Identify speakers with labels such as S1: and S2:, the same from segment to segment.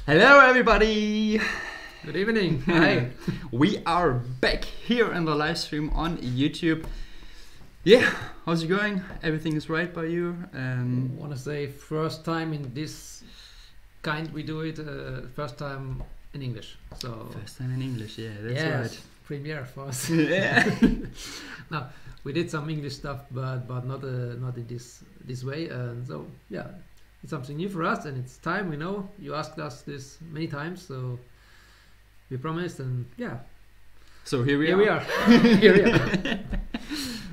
S1: Hello everybody!
S2: Good evening. Hi.
S1: We are back here in the live stream on YouTube. Yeah, how's it going? Everything is right by you?
S2: I want to say first time in this kind we do it, first time in English. So
S1: First time in English, yeah, that's
S2: yes,
S1: right.
S2: premiere for us.
S1: Yeah.
S2: Now we did some English stuff, but not in this way. And so yeah, it's something new for us, and it's time. We know you asked us this many times, so we promised, and yeah.
S1: So here we
S2: are.
S1: are.
S2: Here we are.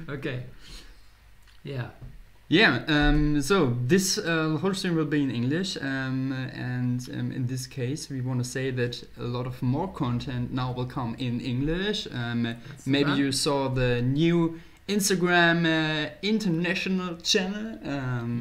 S2: Okay. Yeah.
S1: Yeah, so this whole stream will be in English, and in this case we want to say that a lot of more content now will come in English. Maybe you saw the new Instagram international channel.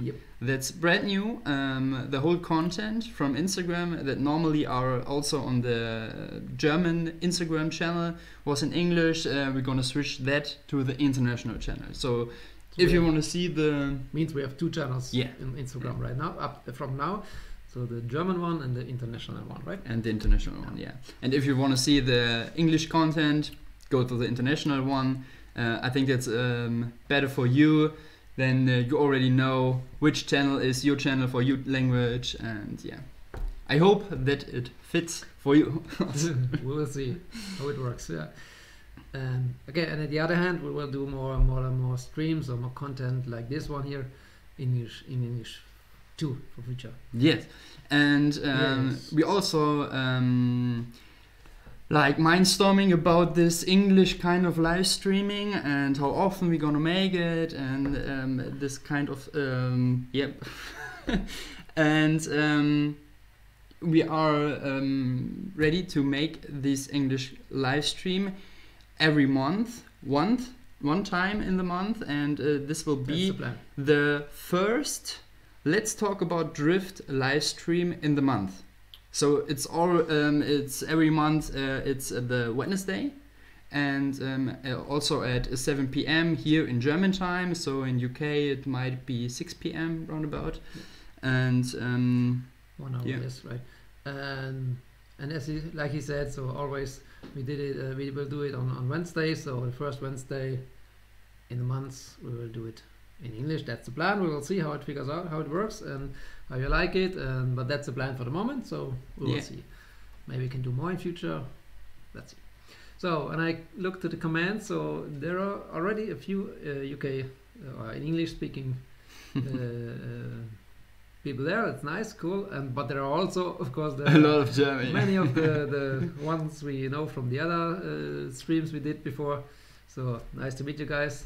S2: Yep.
S1: That's brand new. The whole content from Instagram that normally are also on the German Instagram channel was in English. We're gonna switch that to the international channel. So if you want to see the...
S2: Means we have two channels
S1: Yeah.
S2: in Instagram right now, from now. So the German one and the international one, right?
S1: And the international one, yeah. And if you want to see the English content, go to the international one. I think that's better for you. Then you already know which channel is your channel for your language. And yeah, I hope that it fits for you.
S2: We will see how it works, yeah. Okay, and on the other hand, we will do more streams or more content like this one here in English too for future.
S1: Yes, and
S2: Yes.
S1: we also like mindstorming about this English kind of live streaming and how often we're gonna make it, and this kind of yep. And we are ready to make this English live stream every month, one time in the month, and this will
S2: That's
S1: be
S2: the plan.
S1: the first Let's Talk About Drift live stream in the month. So it's every month. It's the Wednesday, and also at 7 p.m. here in German time. So in UK it might be 6 p.m. roundabout, and
S2: 1 hour,
S1: yeah.
S2: yes, right. And as like he said, so always we did it. We will do it on Wednesday. So the first Wednesday in the month we will do it in English. That's the plan. We will see how it figures out, how it works, and how you like it. But that's the plan for the moment. So we will
S1: Yeah.
S2: see. Maybe we can do more in future. Let's see. So, and I looked at the comments. So there are already a few UK or English speaking people there. It's nice, cool. But there are also, of course,
S1: a lot of German.
S2: many of the ones we know from the other streams we did before. So nice to meet you guys.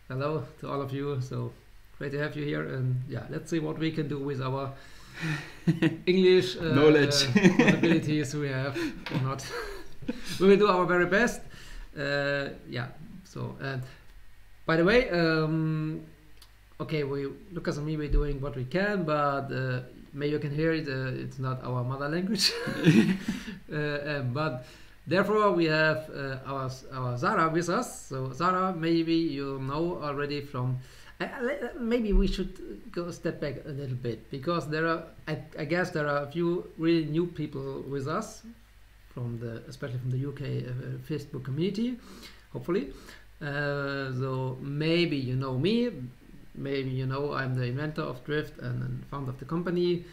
S2: Hello to all of you. So great to have you here. And yeah, let's see what we can do with our English
S1: Knowledge.
S2: abilities we have or not. We will do our very best. Yeah. So by the way, okay, Lucas and me, we're doing what we can, but maybe you can hear it. It's not our mother language, but therefore we have our Zara with us. So Zara, maybe you know already from. Maybe we should go a step back a little bit, because there are. I guess there are a few really new people with us, especially from the UK Facebook community, hopefully. So maybe you know me. Maybe you know I'm the inventor of Drift and founder of the company.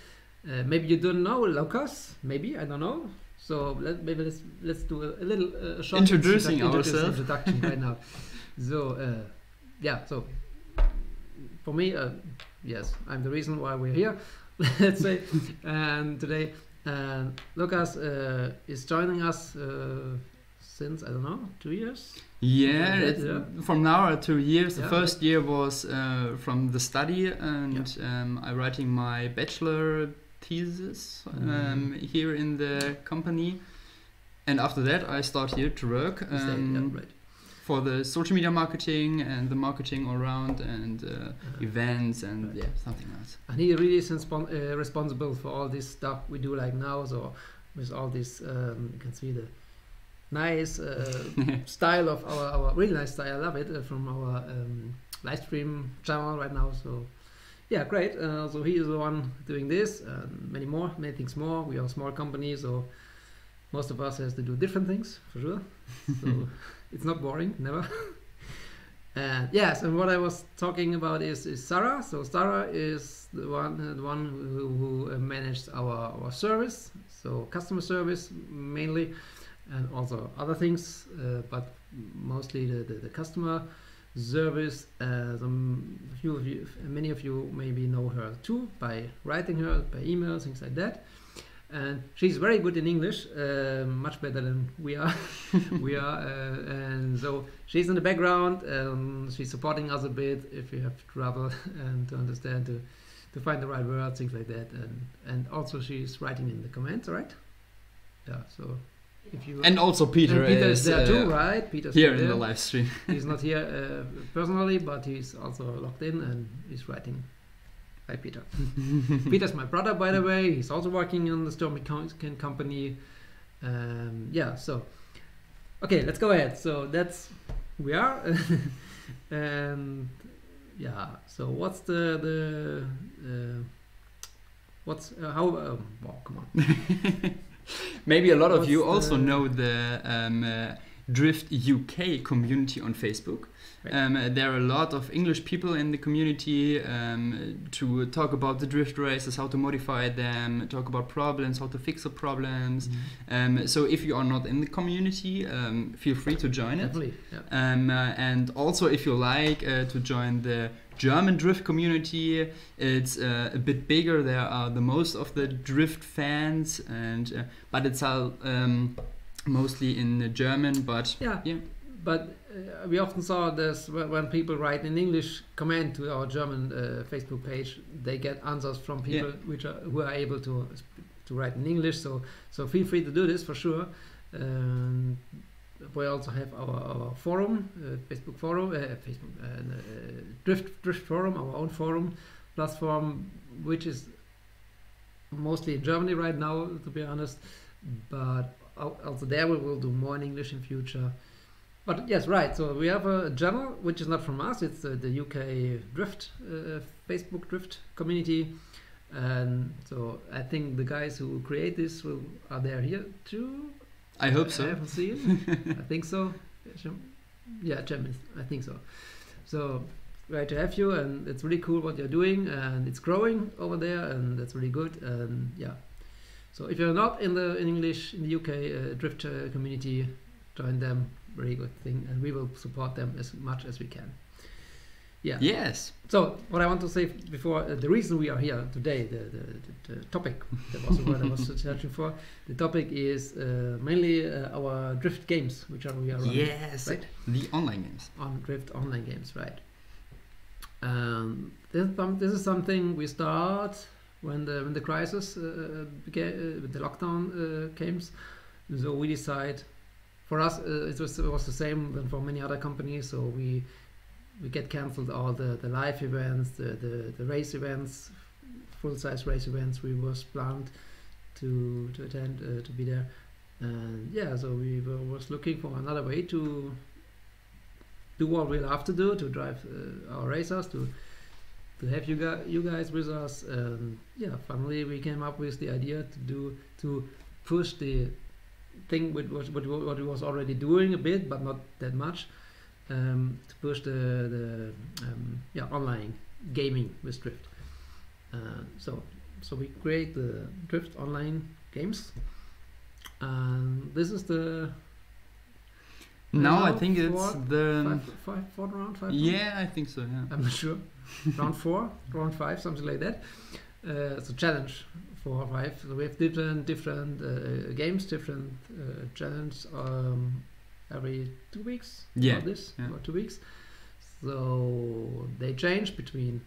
S2: Maybe you don't know Lucas. Maybe, I don't know. So let's do a little short
S1: Introducing ourselves.
S2: introduction right now. So yeah. So for me, yes, I'm the reason why we're here. Let's say, and today Lucas is joining us since, I don't know, 2 years.
S1: Yeah,
S2: Yeah.
S1: from now 2 years.
S2: Yeah.
S1: The first year was from the study, and I'm writing my bachelor thesis here in the company. And after that, I start here to work
S2: Right.
S1: for the social media marketing and the marketing all around, and events and
S2: Right.
S1: yeah, something else.
S2: And he really is responsible for all this stuff we do like now. So with all this, you can see the nice style of our really nice style. I love it from our live stream channel right now. So Yeah, great. So he is the one doing this, and many things more. We are a small company, so most of us has to do different things for sure. So it's not boring, never. And yes, and what I was talking about is Sarah. So Sarah is the one who managed our service, so customer service mainly, and also other things, but mostly the customer service. Many of you maybe know her too by writing her by email, things like that. And she's very good in English, much better than we are. And so she's in the background. She's supporting us a bit if you have trouble and to understand to find the right words, things like that. And also she's writing in the comments, right? Yeah. So if you
S1: And also Peter
S2: is there too, right? Peter's
S1: here in
S2: there.
S1: the live stream.
S2: He's not here personally, but he's also logged in and he's writing. Hi, Peter. Peter's my brother, by the way. He's also working on the Stormy company. Yeah, so okay, let's go ahead. So that's we are. And yeah, so what's what's how? Well, come on.
S1: Maybe a lot of
S2: What's
S1: you also
S2: the-
S1: know the Drift UK community on Facebook.
S2: Right.
S1: There are a lot of English people in the community to talk about the drift races, how to modify them, talk about problems, how to fix the problems. So if you are not in the community, feel free to join it.
S2: Definitely. Yeah.
S1: And also if you like to join the German drift community, it's a bit bigger. There are the most of the drift fans, and but it's all mostly in German. But
S2: Yeah.
S1: yeah.
S2: But we often saw this when people write in English comment to our German Facebook page, they get answers from people who are able to write in English. So feel free to do this for sure. We also have our forum, Facebook forum, Drift forum, our own forum platform, which is mostly in Germany right now, to be honest. But also there we will do more in English in future. But yes, right. So we have a channel which is not from us. It's the UK Drift Facebook Drift community, and so I think the guys who create this are there here too.
S1: I hope
S2: I
S1: so.
S2: haven't seen. I think so. Yeah, Cem, I think so. So great to have you, and it's really cool what you're doing, and it's growing over there, and that's really good. And yeah. So if you're not in English in the UK Drift community, join them. Very good thing, and we will support them as much as we can. Yeah.
S1: Yes.
S2: So what I want to say before the reason we are here today, the topic, that was the word I was searching for. The topic is mainly our Drift games, which we are running.
S1: Yes.
S2: Right?
S1: The online games.
S2: On Drift online games, right? This is something we start when the crisis began, the lockdown came. So we decide. For us, it was the same than for many other companies. So we get cancelled all the live events, the race events, full size race events. We was planned to attend, to be there, and yeah. So we was looking for another way to do what we love to do, to drive our racers, to have you guys with us. And yeah, finally we came up with the idea to push the thing what we was already doing a bit, but not that much, to push the online gaming with Drift. So we create the Drift online games. This is the
S1: Now I think it's the
S2: fourth round, five.
S1: yeah, I think so. Yeah.
S2: I'm not sure. Round 4, round 5, something like that. It's a challenge. 4 or 5. So we have different games, different challenges every 2 weeks.
S1: Yeah.
S2: About this,
S1: Yeah.
S2: about 2 weeks. So they change between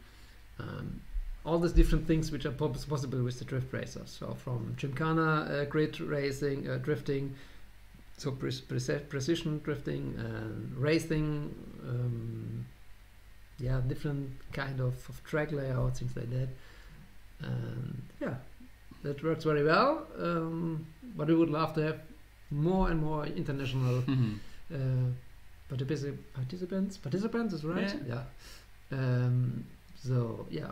S2: all these different things which are possible with the drift racers. So from Gymkhana grid racing, drifting, so precision drifting, racing, different kind of track layout, things like that. And yeah, that works very well. But we would love to have more and more international participants is right.
S1: Yeah.
S2: So yeah,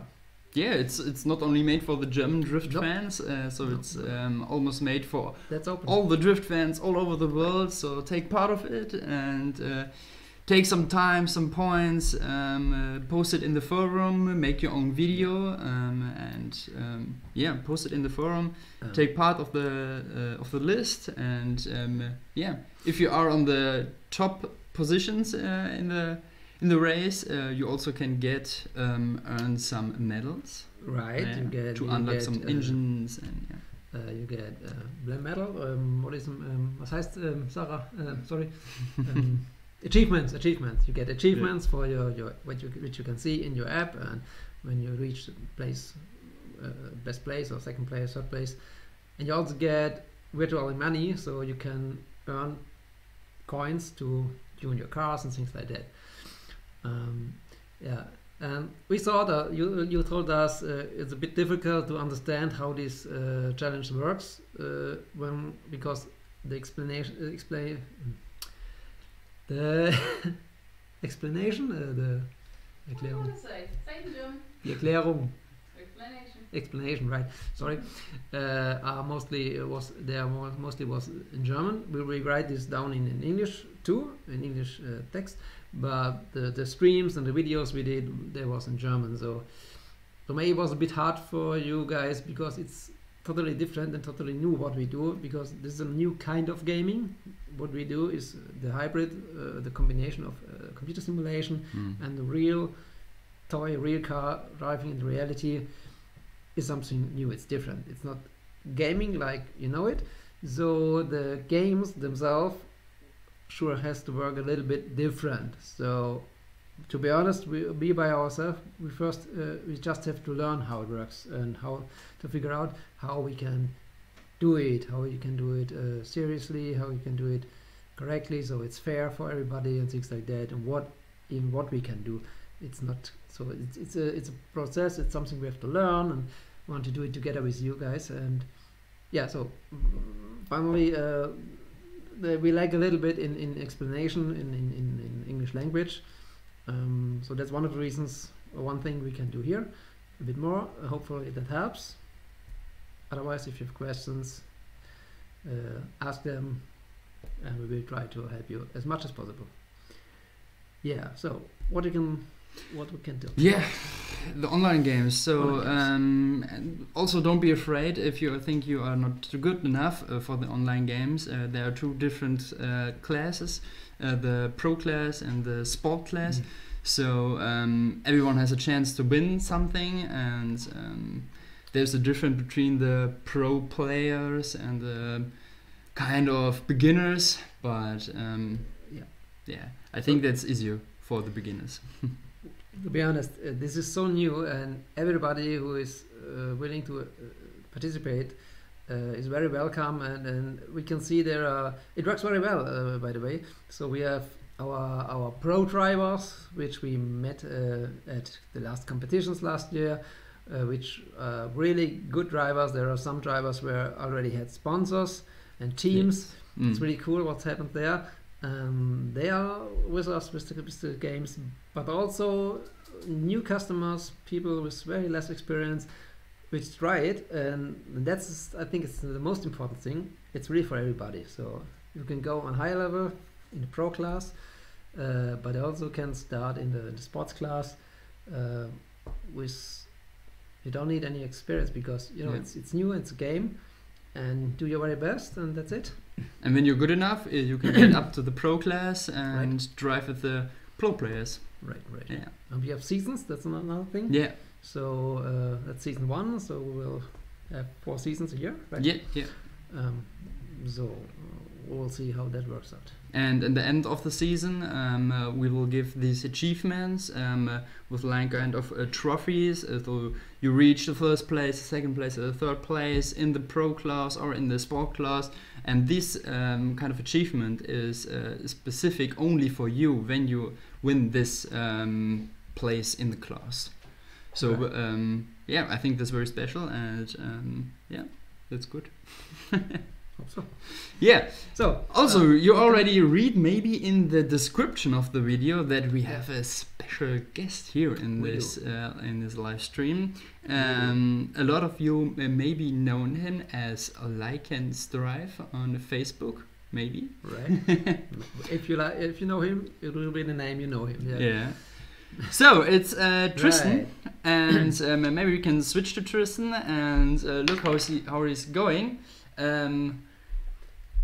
S1: Yeah, it's not only made for the German drift
S2: Nope.
S1: fans, so
S2: No,
S1: it's almost made for
S2: That's open.
S1: all the drift fans all over the world. So take part of it and take some time, some points, post it in the forum, make your own video, and yeah, post it in the forum. Take part of the list, and yeah, if you are on the top positions in the race, you also can earn some medals.
S2: Right.
S1: Yeah,
S2: You
S1: to
S2: get,
S1: unlock some engines and yeah.
S2: You get blue medal. What is was heißt Sarah? Sorry. Achievements. You get achievements for your which you can see in your app, and when you reach place, best place or second place, third place, and you also get virtual money, so you can earn coins to tune your cars and things like that. Yeah, and we saw that you told us it's a bit difficult to understand how this challenge works because the explanation the explanation the Erklärung. Die Erklärung. Explanation, right? Sorry. Mostly was in German. We rewrite this down in English too, in English text. But the streams and the videos we did, they was in German. So for me it was a bit hard for you guys because it's totally different and totally new what we do, because this is a new kind of gaming. What we do is the hybrid, the combination of computer simulation and the real toy, real car driving in reality is something new. It's different. It's not gaming like you know it. So the games themselves sure has to work a little bit different. So to be honest, we by ourselves, we just have to learn how it works and how to figure out how we can do it, how you can do it seriously, how you can do it correctly, so it's fair for everybody and things like that, and what we can do. It's not so. It's a process. It's something we have to learn, and want to do it together with you guys. And yeah, so finally, we lack a little bit in explanation in English language. So that's one of the reasons, or one thing we can do here a bit more. Hopefully that helps. Otherwise, if you have questions, ask them, and we will try to help you as much as possible. Yeah. So what we can do?
S1: Yeah, the online games. So and also don't be afraid if you think you are not good enough for the online games. There are two different classes, the pro class and the sport class. So everyone has a chance to win something, and there's a difference between the pro players and the kind of beginners, but yeah, I think that's easier for the beginners.
S2: To be honest, this is so new, and everybody who is willing to participate is very welcome, and we can see it works very well, by the way. So we have our pro drivers, which we met at the last competitions last year, which are really good drivers. There are some drivers where already had sponsors and teams. Yes. It's really cool what's happened there. They are with us with the games, but also new customers, people with very less experience, which try it, and that's, I think, it's the most important thing. It's really for everybody. So you can go on high level in the pro class, but also can start in the sports class. You don't need any experience, because it's new, it's a game, and do your very best, and that's it.
S1: And when you're good enough, you can get up to the pro class and drive with the pro players.
S2: Right.
S1: Yeah.
S2: And we have seasons. That's another thing.
S1: Yeah.
S2: So that's season 1. So we'll have 4 seasons a year. Right?
S1: Yeah.
S2: So we'll see how that works out.
S1: And in the end of the season, we will give these achievements with like kind of trophies. So you reach the first place, the second place, the third place in the pro class or in the sport class. And this kind of achievement is specific only for you when you win this place in the class. So right. Yeah, I think that's very special, and yeah, that's good.
S2: Hope so.
S1: Yeah.
S2: So
S1: also, you already read maybe in the description of the video that we have a special special guest here in
S2: We
S1: this live stream. A lot of you maybe known him as Lycans Drive on Facebook, maybe.
S2: Right. If you know him, it will be the name you know him.
S1: Yeah. So it's Tristan,
S2: Right.
S1: and maybe we can switch to Tristan and look how he's going.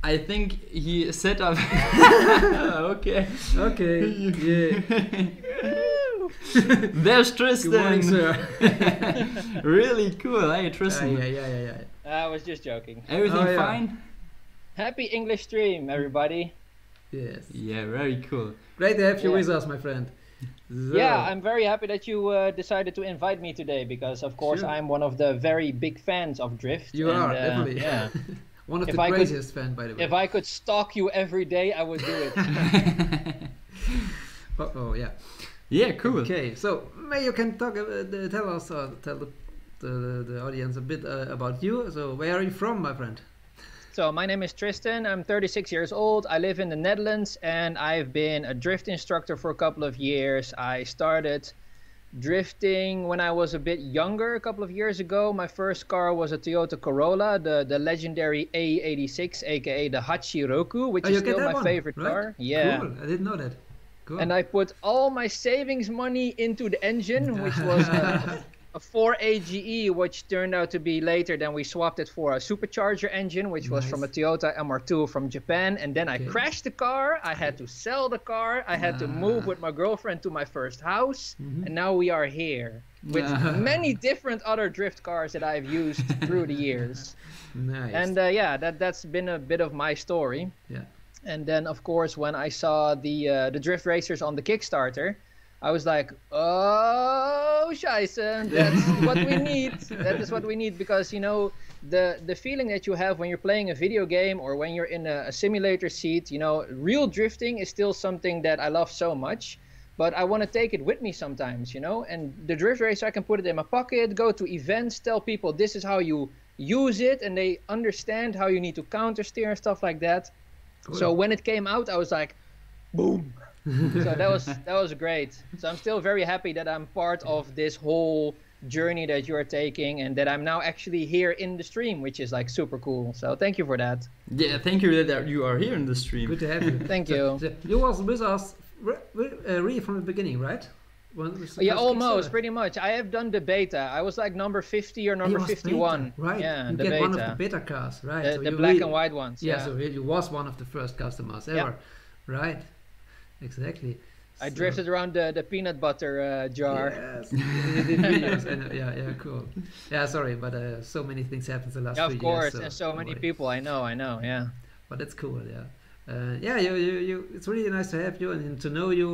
S1: I think he set up. Okay.
S2: Okay. Yeah.
S1: There's Tristan.
S2: Good morning, sir.
S1: Really cool. Hey, Tristan.
S2: Yeah.
S3: I was just joking.
S1: Everything
S2: Oh, yeah.
S1: fine?
S3: Happy English stream, everybody.
S2: Yes.
S1: Yeah, very cool.
S2: Great to have you
S3: Yeah.
S2: with us, my friend. So,
S3: Yeah, I'm very happy that you decided to invite me today because, of course,
S2: Sure.
S3: I'm one of the very big fans of Drift.
S2: You are, definitely.
S3: Yeah.
S2: one of
S3: If
S2: the
S3: I could-
S2: greatest fan, by the way.
S3: If I could stalk you every day, I would do it.
S2: Oh, yeah.
S1: Yeah, cool.
S2: Okay, so maybe you can talk, tell us, tell the audience a bit about you. So, where are you from, my friend?
S3: So my name is Tristan. I'm 36 years old. I live in the Netherlands, and I've been a drift instructor for a couple of years. I started drifting when I was a bit younger, a couple of years ago. My first car was a Toyota Corolla, the legendary A86, aka the Hachiroku, which is
S2: you get
S3: still
S2: that
S3: my
S2: one,
S3: favorite
S2: right?
S3: car. Yeah.
S2: Cool. I didn't know that. Cool.
S3: And I put all my savings money into the engine, which was a 4AGE, which turned out to be later. Then we swapped it for a supercharger engine, which was from a
S2: Nice.
S3: Toyota MR2 from Japan. And then I
S2: Okay.
S3: crashed the car. I had to sell the car. I had to move with my girlfriend to my first house.
S2: Mhm.
S3: And now we are here with many different other drift cars that I've used through the years.
S2: Nice.
S3: And yeah, that's been a bit of my story.
S2: yeah.
S3: And then, of course, when I saw the drift racers on the Kickstarter, I was like, "Oh, scheisse, that's what we need. That is what we need." Because, you know, the feeling that you have when you're playing a video game or when you're in a simulator seat, you know, real drifting is still something that I love so much. But I want to take it with me sometimes, you know. And the drift racer, I can put it in my pocket, go to events, tell people this is how you use it, and they understand how you need to counter steer and stuff like that.
S2: Cool.
S3: So when it came out, I was like, boom. So that was great. So I'm still very happy that I'm part of this whole journey that you're taking, and that I'm now actually here in the stream, which is like super cool. So thank you for that.
S1: Yeah, thank you that you are here in the stream.
S2: Good to have you.
S3: Thank you.
S2: So you was with us really from the beginning, right?
S3: Yeah, almost, pretty much. I have done the beta. I was like number 50 or number
S2: You was
S3: 51.
S2: beta, right?
S3: Yeah,
S2: you
S3: the
S2: get
S3: beta.
S2: one of the beta cars, right?
S3: The,
S2: So
S3: the
S2: you
S3: black
S2: really-
S3: and white ones.
S2: Yeah, so you was one of the first customers ever, right? Exactly.
S3: I
S2: So-
S3: drifted around the peanut butter jar.
S2: Yes, you did videos. And, yeah, cool. Yeah, sorry, but so many things happened the last
S3: Yeah,
S2: few
S3: of course,
S2: years.
S3: and so many
S2: worry.
S3: people. I know, yeah.
S2: But that's cool, yeah. Yeah, you. It's really nice to have you and to know you.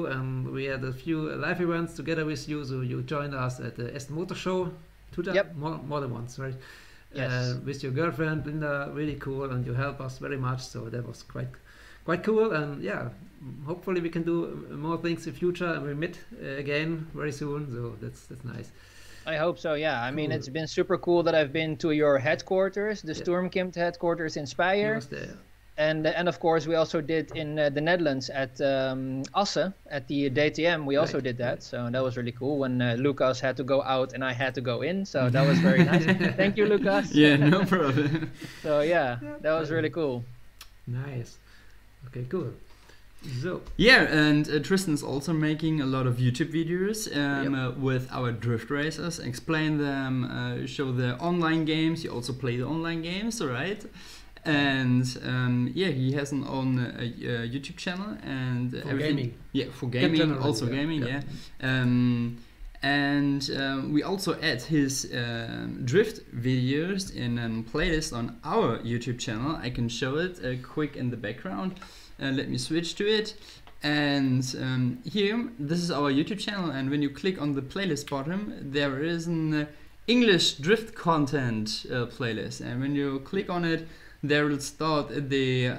S2: We had a few live events together with you. So you joined us at the Aston Motor Show.
S3: Yep.
S2: More than once, right?
S3: Yes.
S2: With your girlfriend Linda, really cool, and you helped us very much. So that was quite cool. And yeah, hopefully we can do more things in future, and we meet again very soon. So that's nice.
S3: I hope so, yeah. I mean,
S2: Cool.
S3: it's been super cool that I've been to your headquarters, the
S2: Yeah.
S3: Stormkind headquarters in
S2: You
S3: Speyer.
S2: was there.
S3: And of course, we also did in the Netherlands at Assen, at the DTM. We also
S2: Right,
S3: did that.
S2: right.
S3: So that was really cool when Lucas had to go out and I had to go in. So that was very nice. Thank you, Lucas.
S1: Yeah, no problem.
S3: So yeah, that was really cool.
S2: Nice. Okay, cool. So
S1: Yeah, and Tristan's also making a lot of YouTube videos with our drift racers, explain them, show the online games. You also play the online games, right? And yeah, he has an own YouTube channel and
S2: For
S1: everything.
S2: gaming.
S1: Yeah, for gaming,
S2: generally,
S1: also
S2: yeah,
S1: gaming.
S2: yeah.
S1: Yeah. And we also add his drift videos in a playlist on our YouTube channel. I can show it quick in the background. Let me switch to it. And here, this is our YouTube channel. And when you click on the playlist bottom, there is an English drift content playlist. And when you click on it, there will start the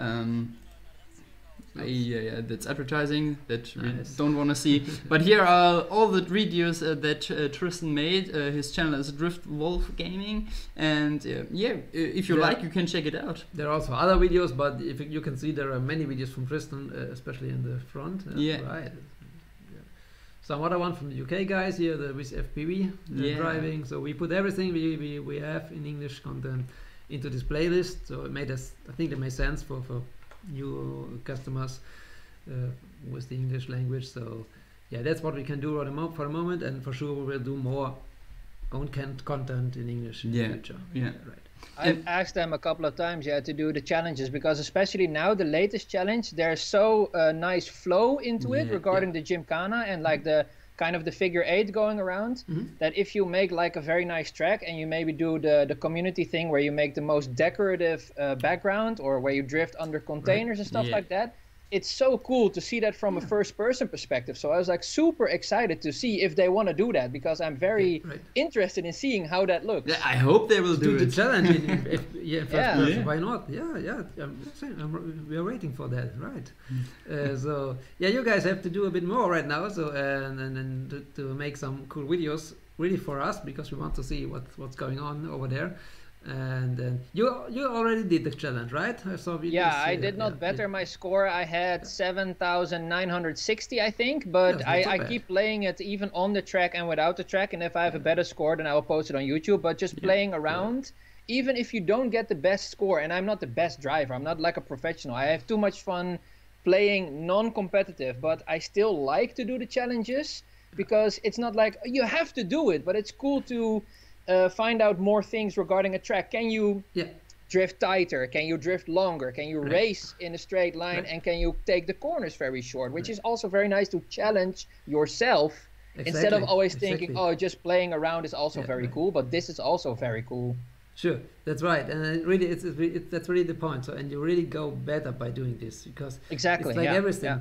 S1: yeah, that's advertising that we
S2: Nice.
S1: don't want to see. But here are all the videos that Tristan made. His channel is Drift Wolf Gaming, and yeah, if you
S2: Yeah.
S1: like, you can check it out.
S2: there are also other videos, but if you can see, there are many videos from Tristan, especially in the front.
S1: Yeah.
S2: Right. Yeah. some other one from the UK guys here, with FPV driving. So we put everything we have in English content into this playlist. So it made us, I think it made sense for new customers with the English language. So yeah, that's what we can do for the moment, and for sure we will do more own content in English in the future.
S1: Yeah,
S2: right.
S3: I've asked them a couple of times, to do the challenges, because especially now the latest challenge, there's so nice flow into it regarding the Gymkhana and like the kind of the figure 8 going around, that if you make like a very nice track and you maybe do the community thing where you make the most decorative background, or where you drift under containers and stuff like that, it's so cool to see that from a first person perspective. So I was like super excited to see if they want to do that, because I'm very interested in seeing how that looks.
S1: Yeah, I hope they will do
S2: the
S1: it.
S2: challenge in first person. Why not? Yeah. We are waiting for that, right? So yeah, you guys have to do a bit more right now. So and to make some cool videos really for us, because we want to see what's going on over there. And you already did the challenge, right? I saw videos,
S3: I did not better my score. I had 7,960, I think, but I keep playing it even on the track and without the track, and if I have a better score, then I will post it on YouTube. But just playing around, even if you don't get the best score, and I'm not the best driver, I'm not like a professional, I have too much fun playing non-competitive, but I still like to do the challenges, because it's not like you have to do it, but it's cool to find out more things regarding a track. Can you drift tighter? Can you drift longer? Can you race in a straight line? And can you take the corners very short? Which is also very nice to challenge yourself instead of always thinking, oh, just playing around is also very cool, but this is also very cool.
S2: Sure, that's right, and really, that's really the point. So, and you really go better by doing this, because it's like everything.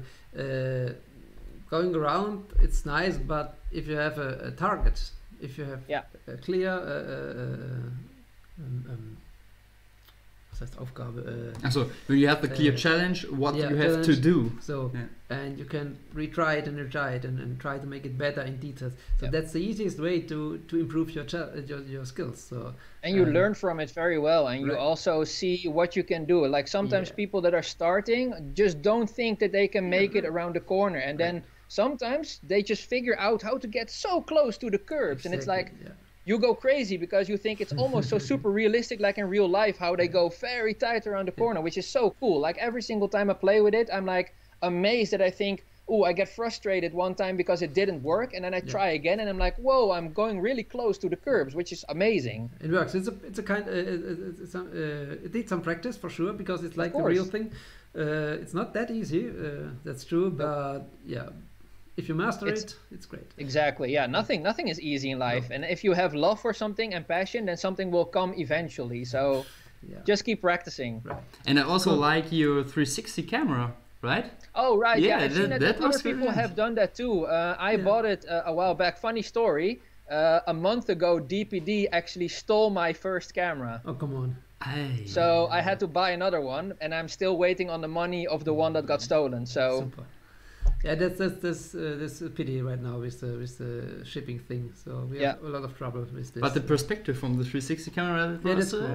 S2: Going around, it's nice, but if you have a target, if you have a clear was heißt Aufgabe?
S1: So when you have the clear challenge, what you have to do.
S2: So and you can retry it and try to make it better in details. So that's the easiest way to improve your skills. So
S3: and you learn from it very well, and you also see what you can do. Like sometimes people that are starting just don't think that they can make it around the corner, and then sometimes they just figure out how to get so close to the curbs, and it's like you go crazy because you think it's almost so super realistic, like in real life, how they go very tight around the corner, which is so cool. Like every single time I play with it, I'm like amazed that I think, oh, I get frustrated one time because it didn't work, and then I try again, and I'm like, whoa, I'm going really close to the curbs, which is amazing.
S2: It works. It's a kind. It needs some practice for sure, because it's like the real thing. It's not that easy. That's true, but if you master it, it's great.
S3: Exactly. Yeah. Nothing is easy in life, and if you have love for something and passion, then something will come eventually. So just keep practicing. Right.
S1: And I also like your 360 camera, right?
S3: Oh, right. Yeah, I've seen that other people have done that too. I bought it a while back. Funny story. A month ago, DPD actually stole my first camera.
S2: Oh, come on.
S3: So I had to buy another one, and I'm still waiting on the money of the one that got stolen. So.
S2: Super. Yeah, that's a pity right now with the shipping thing. So we have a lot of trouble with this.
S1: But the perspective from the 360 camera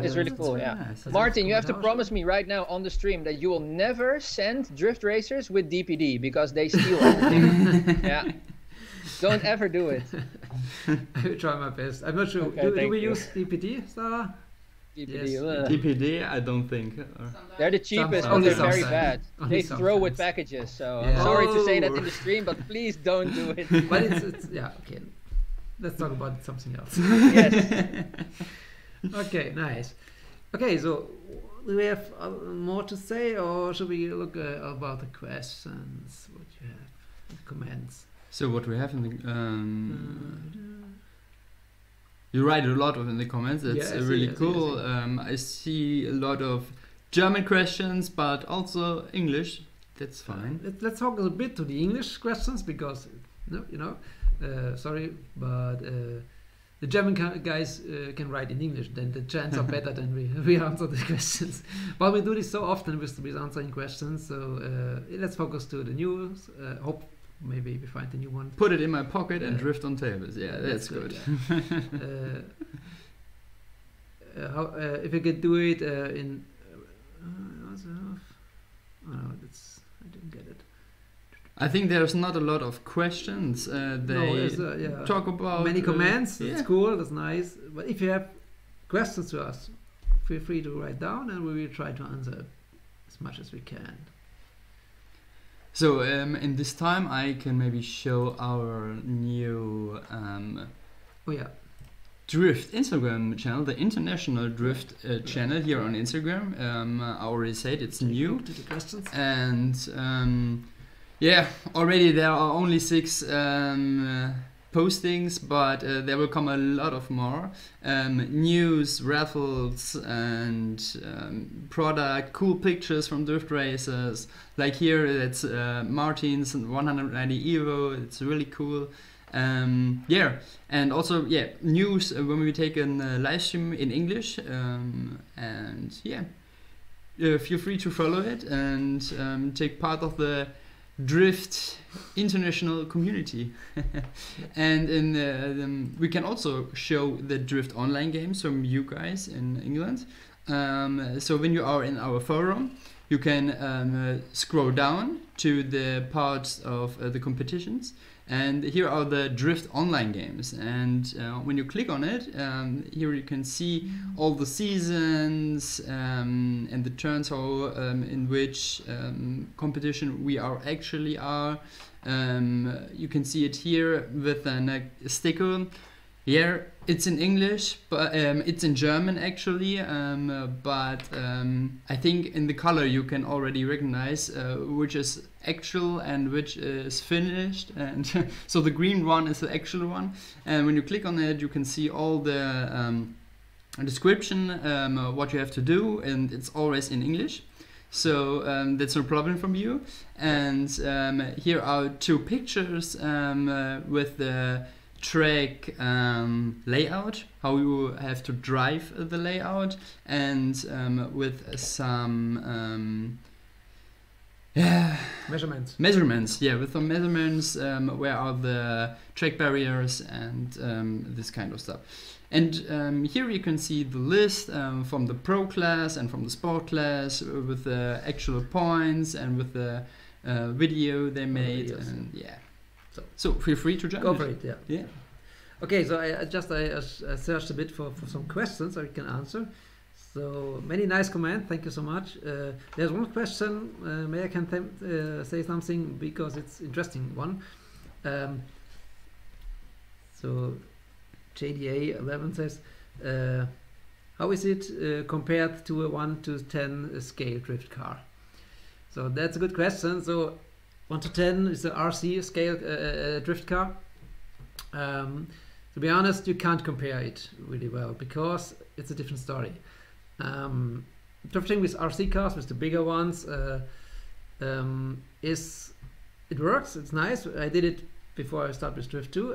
S3: is really cool. Yeah, nice. Martin, you have to promise me right now on the stream that you will never send drift racers with DPD, because they steal everything. Don't ever do it.
S2: I will try my best. I'm not sure. Do we use DPD, Sarah?
S1: DPD, I don't think.
S3: They're the cheapest, but they're very bad. They throw with packages, so I'm sorry to say that in the stream, but please don't do it.
S2: But it's okay. Let's talk about something else.
S3: Yes.
S2: Okay, nice. Okay, so do we have more to say, or should we look about the questions? What you have, the comments?
S1: So what we have in the you write a lot in the comments. That's really cool. I see a lot of German questions, but also English. That's fine.
S2: Let's talk a bit to the English questions, because sorry, but the German guys can write in English. Then the chances are better than we answer the questions. But we do this so often with answering questions. So let's focus to the news. Hope. Maybe we find a new one.
S1: Put it in my pocket and drift on tables. Yeah, that's good.
S2: If you could do it I didn't get it.
S1: I think there's not a lot of questions. They talk about
S2: many comments.
S1: Yeah.
S2: It's cool. That's nice. But if you have questions to us, feel free to write down, and we will try to answer as much as we can.
S1: So in this time, I can maybe show our new Drift Instagram channel, the International Drift channel here on Instagram. I already said it's new.
S2: To the questions.
S1: And already there are only 6 postings, but there will come a lot of more news, raffles, and product, cool pictures from drift races. Like here, that's Martin's 190 Evo. It's really cool. And also news when we take a live stream in English. Feel free to follow it and take part of the Drift international community. And in we can also show the Drift online games from you guys in England. So when you are in our forum, you can scroll down to the parts of the competitions, and here are the Drift online games. And when you click on it, here you can see all the seasons and the turns, how in which competition we actually are. You can see it here with a sticker. Yeah, it's in English, but it's in German actually. But I think in the color you can already recognize which is actual and which is finished. And so the green one is the actual one. And when you click on it, you can see all the description, what you have to do, and it's always in English. So that's no problem from you. And here are 2 pictures with the track layout, how you have to drive the layout, and with some
S2: measurements.
S1: With some measurements, where are the track barriers and this kind of stuff. And here you can see the list from the pro class and from the sport class with the actual points and with the video they made. And so feel free to join.
S2: Go for it.
S1: Yeah.
S2: Okay, so I searched a bit for some questions I can answer. So many nice comments. Thank you so much. There's one question. May I can say something because it's interesting one. So JDA 11 says, how is it compared to a 1 to 10 scale drift car? So that's a good question. So 1 to 10 is the RC scale drift car. To be honest, you can't compare it really well because it's a different story. Drifting with RC cars, with the bigger ones, it works. It's nice. I did it before I started with Drift 2.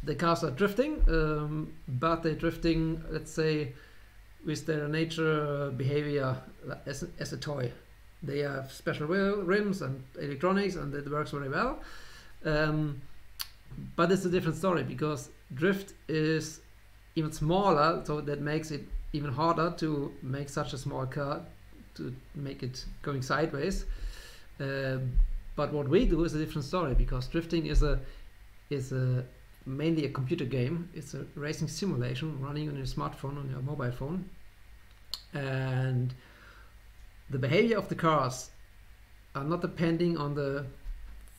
S2: The cars are drifting, but they're drifting, let's say, with their nature behavior as a toy. They have special rims and electronics, and it works very well. But it's a different story because drift is even smaller, so that makes it even harder to make such a small car, to make it going sideways. But what we do is a different story because drifting is mainly a computer game. It's a racing simulation running on your smartphone, on your mobile phone, and the behavior of the cars are not depending on the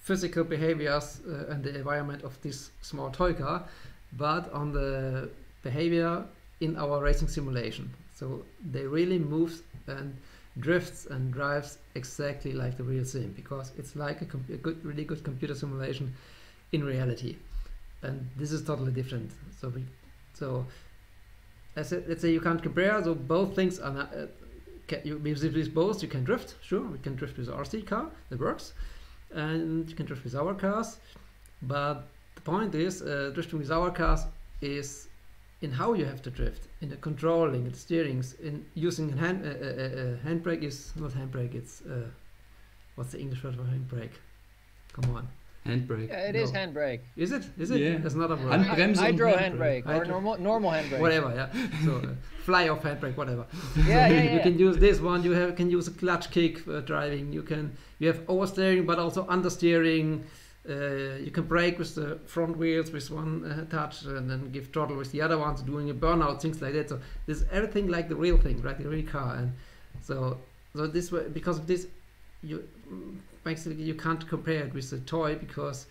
S2: physical behaviors and the environment of this small toy car, but on the behavior in our racing simulation. So they really move and drifts and drives exactly like the real thing because it's like a really good computer simulation in reality, and this is totally different. So let's say you can't compare. So both things are not, with both you can drift. Sure, we can drift with RC car that works, and you can drift with our cars. But the point is, drifting with our cars is in how you have to drift, in the controlling, in the steerings, in using handbrake is not handbrake. It's what's the English word for handbrake? Come on.
S1: Handbrake.
S3: Yeah, it is
S2: No.
S3: handbrake.
S2: Is it? Is it?
S1: Yeah.
S2: That's not a word.
S1: Handbremse
S3: Hydro
S1: und
S3: handbrake or
S2: Hydro-
S3: normal handbrake.
S2: Whatever, yeah. So fly off handbrake, whatever.
S3: Yeah, yeah,
S2: You
S3: yeah.
S2: can use this one. You can use a clutch kick for driving. You have oversteering, but also understeering. You can brake with the front wheels with one touch, and then give throttle with the other ones, doing a burnout, things like that. So there's everything like the real thing, right? The real car, and so this way, because of this, you basically you can't compare it with the toy because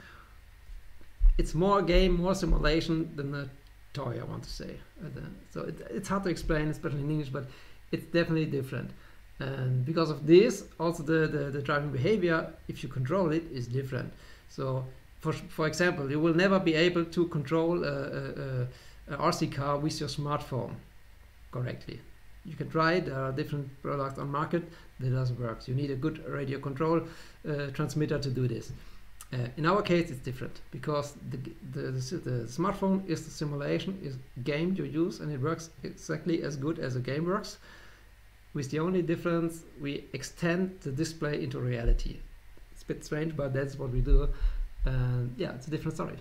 S2: it's more game, more simulation than a toy. I want to say, so it's hard to explain, especially in English, but it's definitely different. And because of this, also the driving behavior, if you control it, is different. So, for example, you will never be able to control a RC car with your smartphone correctly. You can try it. There are different products on market that doesn't work. You need a good radio control transmitter to do this. In our case, it's different because the smartphone is the simulation, is game you use, and it works exactly as good as a game works. With the only difference, we extend the display into reality. It's a bit strange, but that's what we do. Yeah, it's a different story.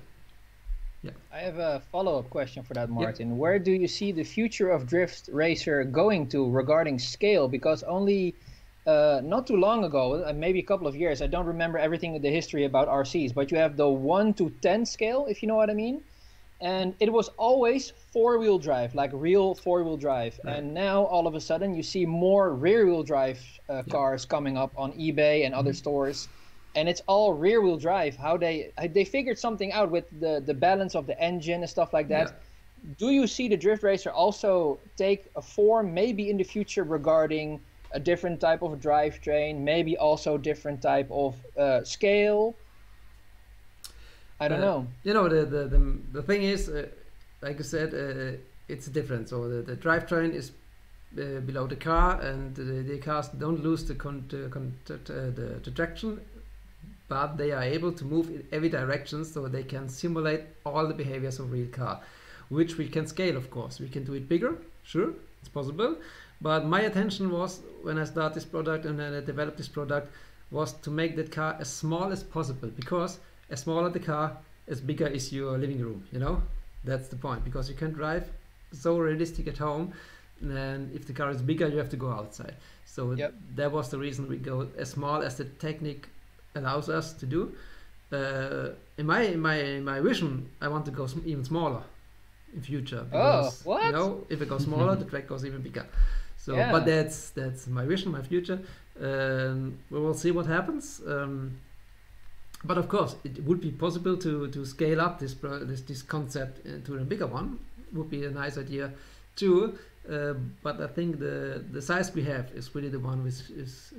S2: Yeah.
S3: I have a follow-up question for that, Martin. Where do you see the future of Drift Racer going to regarding scale? Because only not too long ago, maybe a couple of years, I don't remember everything in the history about RCs, but you have the 1 to 10 scale, if you know what I mean. And it was always four-wheel drive, like real four-wheel drive.
S2: Right.
S3: And now all of a sudden you see more rear-wheel drive cars coming up on eBay and other stores. And it's all rear-wheel drive. How they figured something out with the balance of the engine and stuff like that.
S2: Yeah.
S3: Do you see the Drift Racer also take a form maybe in the future regarding a different type of drivetrain, maybe also different type of scale? I don't know.
S2: You know, the thing is, like I said, it's different. So the drivetrain is below the car, and the cars don't lose the traction, but they are able to move in every direction, so they can simulate all the behaviors of a real car, which we can scale, of course. We can do it bigger, sure, it's possible. But my attention was, when I started this product and then I developed this product, was to make that car as small as possible, because as smaller the car, as bigger is your living room, you know? That's the point, because you can drive so realistic at home, and if the car is bigger, you have to go outside. So that was the reason we go as small as the technique allows us to do. In my vision, I want to go even smaller in future. Because,
S3: what?
S2: You know, if it goes smaller, the track goes even bigger. So, but that's my vision, my future. We will see what happens. But of course, it would be possible to scale up this concept to a bigger one. Would be a nice idea too. But I think the size we have is really the one which is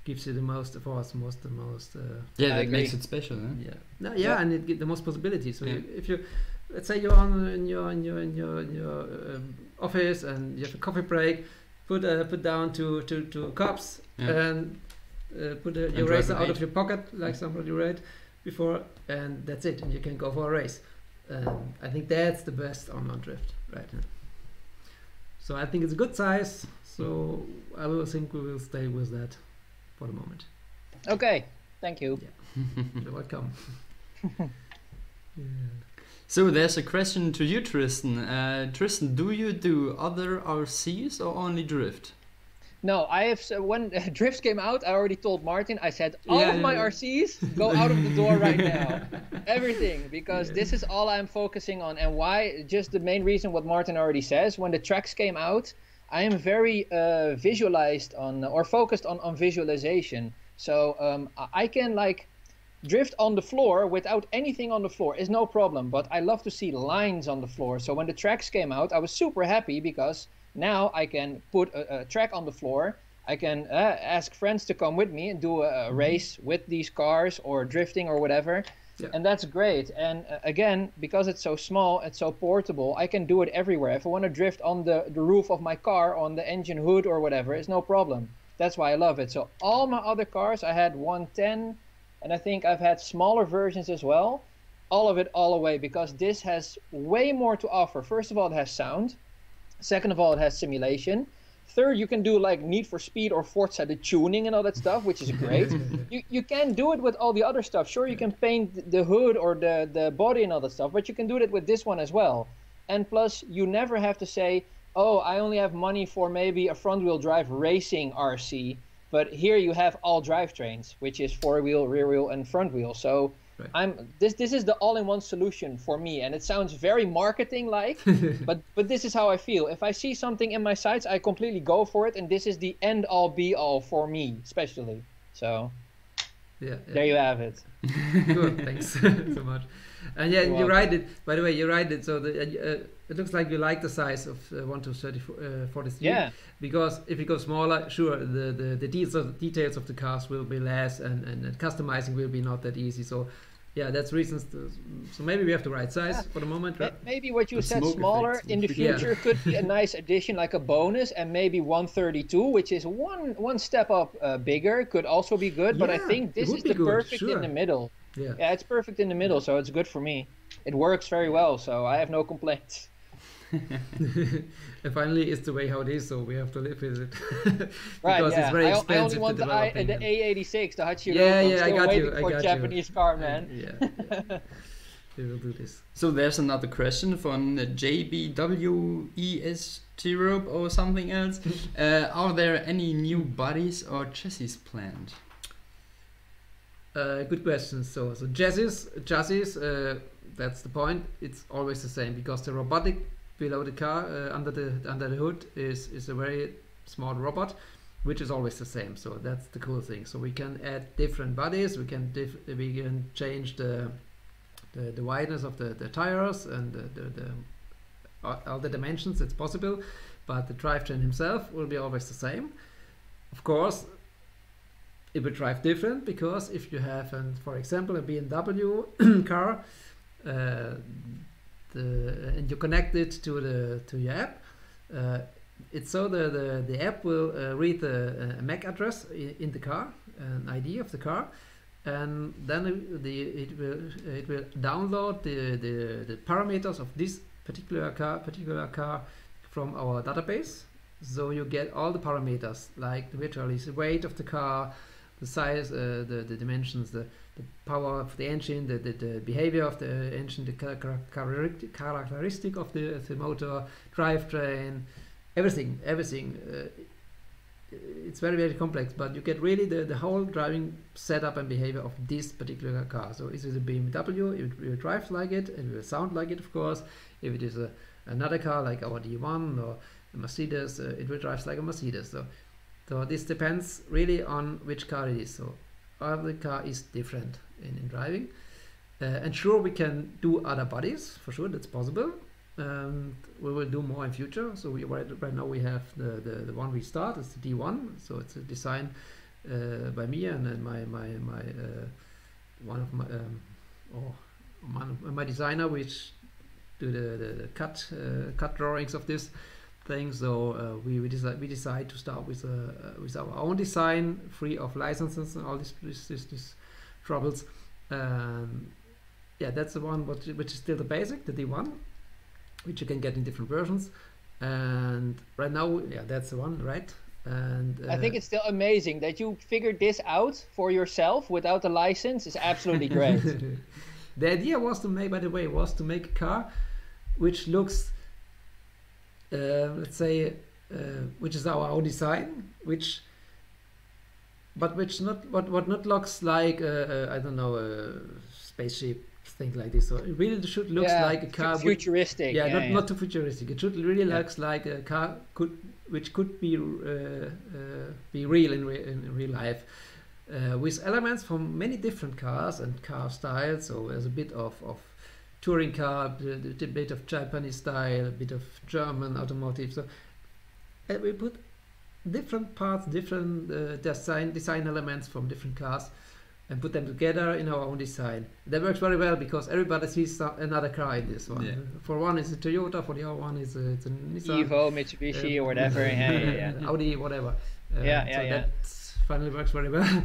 S2: gives you the most for us, the most.
S1: Yeah, that makes it special. Huh?
S2: Yeah. No, yeah, and it gives the most possibilities. So if you, let's say you're in your office and you have a coffee break, put down two cups and put your racer out of your pocket, like somebody read before, and that's it, and you can go for a race. I think that's the best on drift right now. So I think it's a good size. So I will think we will stay with that for the moment.
S3: Okay, thank you.
S2: Yeah. You're welcome. Yeah.
S1: So there's a question to you, Tristan. Tristan, do you do other RCs or only drift?
S3: No, I have. When Drift came out, I already told Martin. I said all of my RCs go out of the door right now, everything, because this is all I'm focusing on. And why? Just the main reason what Martin already says. When the tracks came out, I am very visualized on or focused on visualization. So I can like drift on the floor without anything on the floor is no problem. But I love to see lines on the floor. So when the tracks came out, I was super happy because now I can put a track on the floor. I can ask friends to come with me and do a race with these cars or drifting or whatever. Yeah. And that's great. And again, because it's so small, it's so portable, I can do it everywhere. If I want to drift on the roof of my car, on the engine hood or whatever, it's no problem. That's why I love it. So all my other cars, I had 110, and I think I've had smaller versions as well. All of it all away, because this has way more to offer. First of all, it has sound. Second of all, it has simulation. Third, you can do like Need for Speed or Forza the tuning and all that stuff, which is great. You can do it with all the other stuff. Sure, you can paint the hood or the body and all that stuff, but you can do it with this one as well. And plus, you never have to say, oh, I only have money for maybe a front-wheel drive racing RC, but here you have all drivetrains, which is four-wheel, rear-wheel, and front-wheel. So this is the all-in-one solution for me, and it sounds very marketing-like, but this is how I feel. If I see something in my sights, I completely go for it, and this is the end-all, be-all for me, especially. So there you have it.
S2: Good, thanks so much. And yeah, you write it. By the way, you write it. So it looks like you like the size of 1:30:43.
S3: Yeah.
S2: Because if you go smaller, sure, the details of the cars will be less, and customizing will be not that easy. So yeah, that's reasons. So maybe we have the right size for the moment. Right?
S3: Maybe what you said, smaller in the future could be a nice addition, like a bonus, and maybe 132, which is one step up bigger, could also be good. But I think this is the perfect in the middle. Yeah, it's perfect in the middle, so it's good for me. It works very well, so I have no complaints.
S2: And finally, it's the way how it is, so we have to live with it.
S3: Because
S2: it's very expensive.
S3: I only want the A86, the Hachiro.
S2: Yeah, I got you.
S3: For Japanese car, man.
S2: Yeah. We will do this.
S1: So there's another question from JBWES Europe or something else. Are there any new bodies or chassis planned?
S2: Good question. So chassis, that's the point. It's always the same because the robotic below the car, under the hood, is a very small robot, which is always the same. So that's the cool thing. So we can add different bodies. We can change the wideness of the tires and all the dimensions. It's possible, but the drivetrain himself will be always the same. Of course, it will drive different because if you have, for example, a BMW car, and you connect it to your app, it's so the app will read a MAC address in the car, an ID of the car, and then it will download the parameters of this particular car from our database. So you get all the parameters like literally the weight of the car, the size, the dimensions, the power of the engine, the behavior of the engine, the characteristic of the motor, drivetrain, everything. It's very, very complex, but you get really the whole driving setup and behavior of this particular car. So if it's a BMW, it will drive like it, it will sound like it, of course. If it is another car like our D1 or a Mercedes, it will drive like a Mercedes. So this depends really on which car it is. So every car is different in driving. And sure, we can do other bodies, for sure, that's possible. We will do more in future. So right now we have the one we start, it's the D1. So it's a design by me and then my designer, which do the cut drawings of this thing. So we decide to start with our own design, free of licenses and all these troubles. Yeah, that's the one which is still the basic, the D1, which you can get in different versions. And right now, yeah, that's the one, right? And
S3: I think it's still amazing that you figured this out for yourself without a license. Is absolutely great.
S2: The idea was to make, by the way, was to make a car which looks, let's say, which is our own design, which not looks like I don't know, a spaceship, things like this. So it really should look like a car.
S3: Futuristic.
S2: Not too futuristic. It should really looks like a car which could be real in real life, with elements from many different cars and car styles. So there's a bit of touring car, a bit of Japanese style, a bit of German automotive. So we put different parts, different design elements from different cars, and put them together in our own design. That works very well because everybody sees another car in this one. Yeah. For one it's a Toyota, for the other one it's a Nissan,
S3: Evo, Mitsubishi, or whatever.
S2: Audi, whatever. That finally works very well.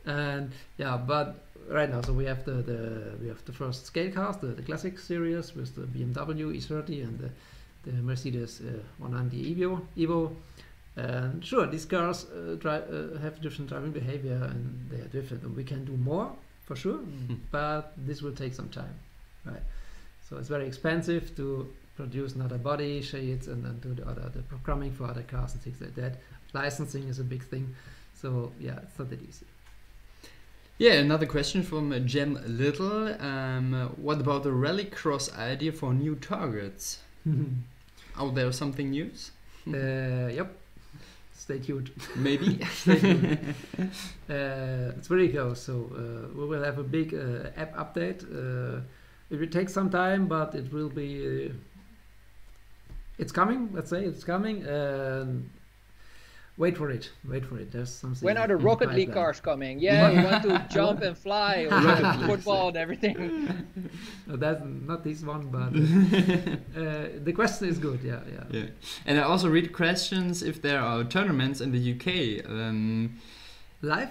S2: And yeah, but right now, so we have the first scale cars, the classic series with the BMW E30 and the Mercedes 190 Evo. And sure, these cars have different driving behavior and they are different, and we can do more for sure, but this will take some time, right? So it's very expensive to produce another body shades and then do the programming for other cars and things like that. Licensing is a big thing, so yeah, it's not that easy.
S1: Yeah, another question from Jen Little. What about the rallycross idea for new targets? Out there something news?
S2: Yep. Stay tuned.
S1: Maybe.
S2: Stay tuned. It's really close. So we will have a big app update. It will take some time, but it will be. It's coming. Let's say it's coming. Wait for it. Wait for it. There's something.
S3: When are the Rocket League cars coming? Yeah, we want to jump and fly, or football and everything.
S2: No, that's not this one, but the question is good. Yeah.
S1: And I also read questions if there are tournaments in the UK.
S2: Live?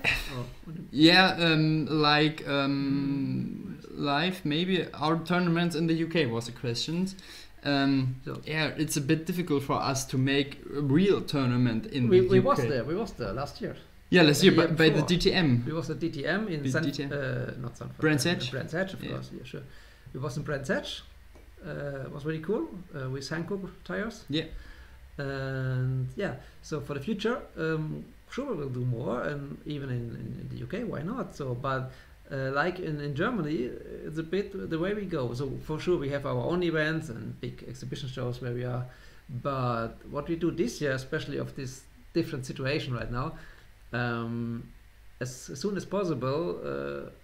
S1: Live. Maybe our tournaments in the UK was a question. Yeah, it's a bit difficult for us to make a real tournament in the UK.
S2: We was there last year.
S1: Yeah, last year by the DTM.
S2: We was at DTM in not San
S1: Brands Hatch.
S2: Brands Hatch, of course. Yeah, sure. We was in Brands Hatch. It was really cool with Hankook tires.
S1: Yeah.
S2: And yeah, so for the future, sure we will do more, and even in the UK, why not? So, but like in Germany, it's a bit the way we go. So for sure we have our own events and big exhibition shows where we are. But what we do this year, especially of this different situation right now, as soon as possible,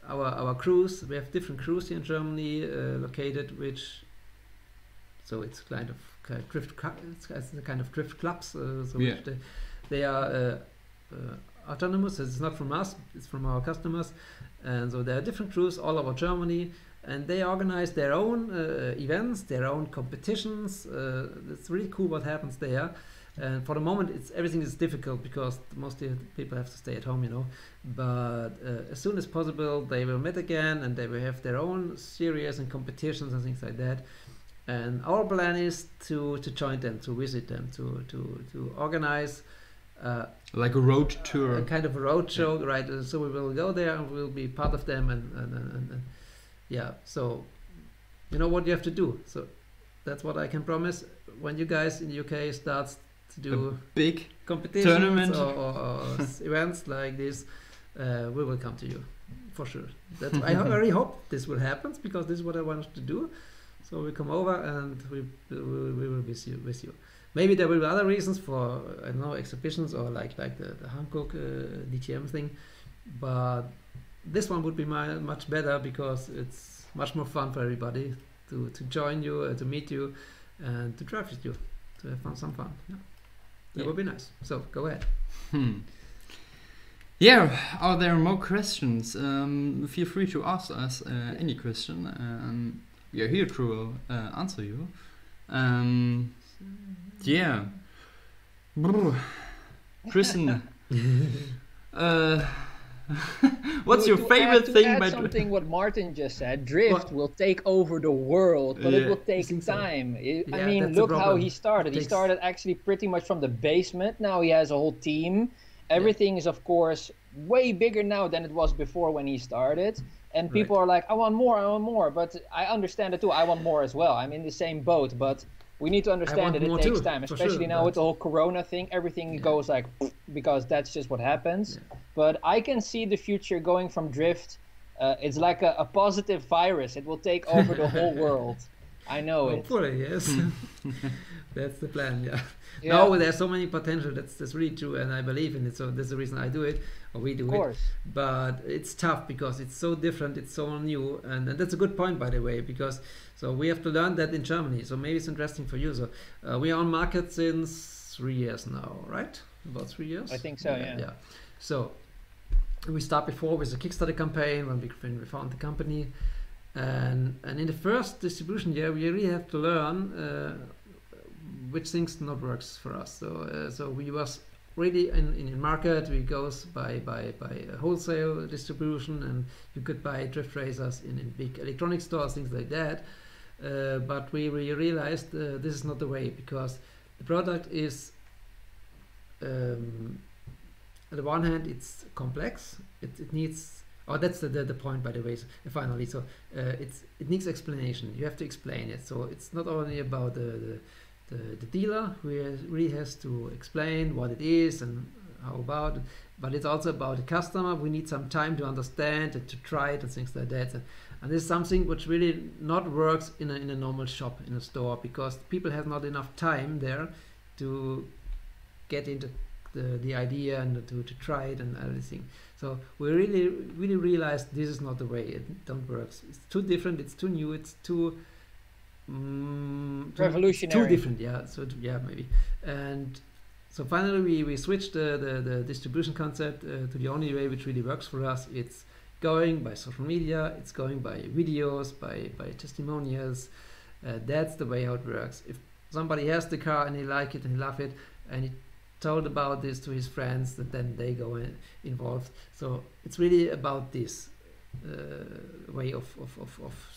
S2: our crews, we have different crews here in Germany located, so it's kind of drift clubs. Which they are autonomous. It's not from us; it's from our customers. And so there are different crews all over Germany, and they organize their own events, their own competitions. It's really cool what happens there. And for the moment, everything is difficult because most of the people have to stay at home, But as soon as possible, they will meet again, and they will have their own series and competitions and things like that. And our plan is to join them, to visit them, to organize.
S1: Like a road tour,
S2: a kind of a road show, right? So we will go there and we'll be part of them, and yeah. So you know what you have to do. So that's what I can promise. When you guys in the UK starts to do
S1: a big
S2: competitions
S1: tournament
S2: or events like this, we will come to you for sure. I very hope this will happen, because this is what I want to do. So we come over and we will be with you. Maybe there will be other reasons for, I don't know, exhibitions or like the Hankook DTM thing, but this one would be much better because it's much more fun for everybody to join you, to meet you, and to drive with you, to have some fun. Yeah. That would be nice. So go ahead.
S1: Yeah, are there more questions? Feel free to ask us any question. We are here to answer you. Yeah. Kristen, what's your favorite thing
S3: by something what Martin just said? Drift will take over the world, but it will take time. I mean, look how he started. He started actually pretty much from the basement. Now he has a whole team. Everything is, of course, way bigger now than it was before when he started. And people are like, I want more. But I understand it too. I want more as well. I'm in the same boat, but we need to understand that it takes time, especially now with the whole Corona thing. Everything goes like, because that's just what happens. Yeah. But I can see the future going from drift. It's like a positive virus. It will take over the whole world. I know it.
S2: Hopefully, yes. That's the plan, yeah. No, there's so many potential. That's really true, and I believe in it. So that's the reason I do it, or we do it. But it's tough because it's so different. It's so new, and that's a good point, by the way, because so we have to learn that in Germany. So maybe it's interesting for you. So we are on market since 3 years now, right? About 3 years.
S3: I think so. Yeah.
S2: So we start before with the Kickstarter campaign when we found the company, and in the first distribution year we really have to learn which things not works for us. So we was really in market. We goes by wholesale distribution, and you could buy drift racers in big electronic stores, things like that. But we realized this is not the way, because the product is on the one hand, it's complex. It needs. Oh, that's the point, by the way. So, finally, so it needs explanation. You have to explain it. So it's not only about the dealer who really has to explain what it is and how about it, but it's also about the customer. We need some time to understand it, to try it, and things like that. And this is something which really not works in a normal shop, in a store, because people have not enough time there to get into the idea and to try it and everything. So we really realized this is not the way. It don't work. It's too different. It's too new. It's too
S3: revolutionary.
S2: Too different. Yeah. So yeah, maybe. And so finally we switched the distribution concept to the only way which really works for us. It's going by social media. It's going by videos, by testimonials. That's the way how it works. If somebody has the car and he like it and he love it and he told about this to his friends, that then they go involved. So it's really about this way of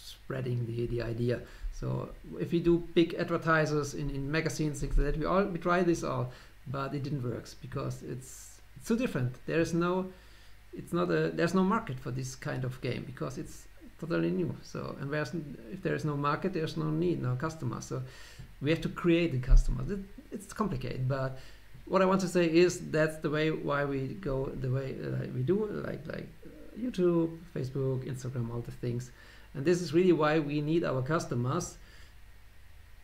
S2: spreading the idea. So if we do big advertisers in magazines, things like that, we try this all, but it didn't work because it's so different. There's no market for this kind of game because it's totally new. So if there is no market, there's no need, no customer. So we have to create the customers. It's complicated, but what I want to say is that's the way why we go the way we do, like YouTube, Facebook, Instagram, all the things. And this is really why we need our customers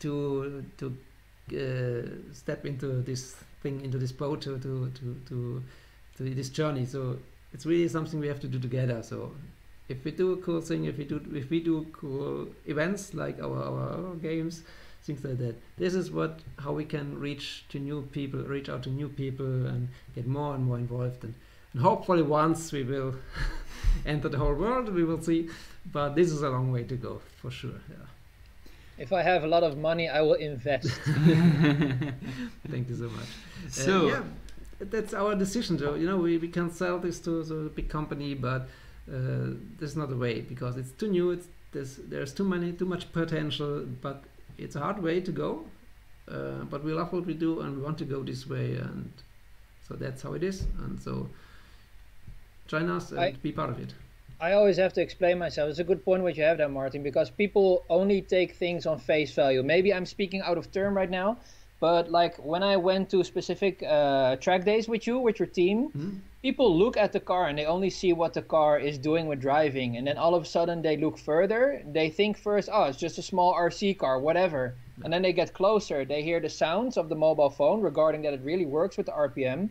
S2: to step into this thing, into this boat, to this journey. So it's really something we have to do together. So if we do a cool thing, if we do cool events like our games, things like that. This is how we can reach out to new people and get more and more involved. And hopefully once we will enter the whole world, we will see. But this is a long way to go, for sure. Yeah.
S3: If I have a lot of money, I will invest.
S2: Thank you so much.
S1: So
S2: yeah, that's our decision. So we can sell this to a big company, but there's not a way because it's too new. There's too much potential, but it's a hard way to go, but we love what we do and we want to go this way, and so that's how it is. And so join us and be part of it.
S3: I always have to explain myself. It's a good point what you have there, Martin, because people only take things on face value. Maybe I'm speaking out of turn right now, but like when I went to specific track days with your team, people look at the car and they only see what the car is doing with driving, and then all of a sudden they look further. They think first, oh, it's just a small RC car, whatever. And then they get closer. They hear the sounds of the mobile phone regarding that it really works with the RPM.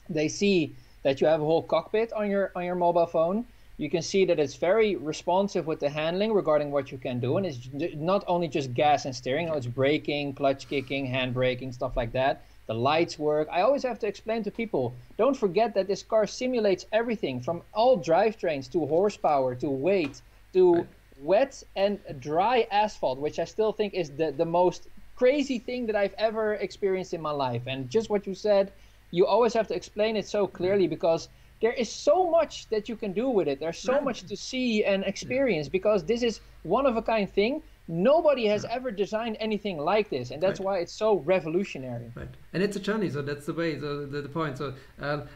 S3: They see that you have a whole cockpit on your mobile phone. You can see that it's very responsive with the handling regarding what you can do. And it's not only just gas and steering, it's braking, clutch kicking, hand braking, stuff like that. The lights work. I always have to explain to people, don't forget that this car simulates everything from all drivetrains to horsepower to weight to wet and dry asphalt, which I still think is the most crazy thing that I've ever experienced in my life. And just what you said, you always have to explain it so clearly because there is so much that you can do with it. There's so much to see and experience because this is one of a kind thing. Nobody has ever designed anything like this, and that's why it's so revolutionary.
S2: Right, and it's a journey, so that's the way, so the point. So,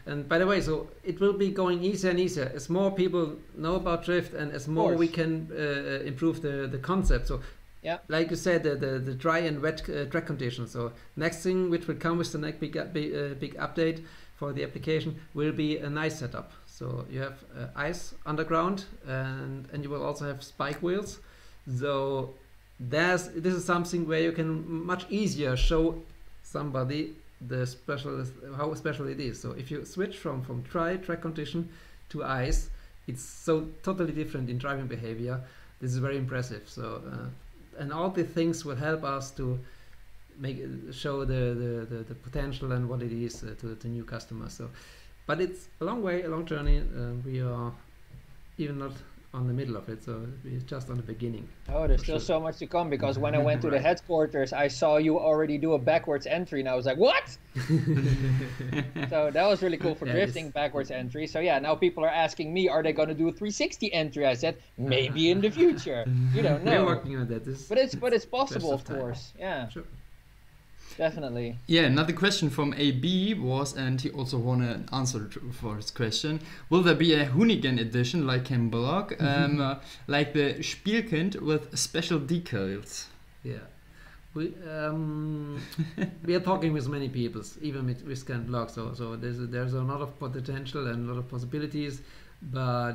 S2: and by the way, so it will be going easier and easier as more people know about drift and as more we can improve the concept. So,
S3: yeah,
S2: like you said, the dry and wet track conditions. So, next thing which will come with the next big update for the application will be a nice setup. So you have ice underground, and you will also have spike wheels. So this is something where you can much easier show somebody how special it is. So if you switch from dry track condition to ice, it's so totally different in driving behavior. This is very impressive. So and all the things will help us to show the potential and what it is to new customers. So, but it's a long way, a long journey. We are even not on the middle of it, so we're just on the beginning.
S3: Oh, there's still so much to come because when I went to the headquarters, I saw you already do a backwards entry, and I was like, what? So that was really cool for drifting, backwards entry. So yeah, now people are asking me, are they going to do a 360 entry? I said, maybe in the future. You don't know.
S2: We're working on that.
S3: But it's possible, of course. Yeah.
S2: Sure.
S3: definitely.
S1: Yeah, another question from AB was, and he also wanted an answer for his question. Will there be a Hoonigan edition like Ken Block, like the Spielkind with special decals?
S2: Yeah. We are talking with many people, even with Scan Block. So there's a lot of potential and a lot of possibilities, but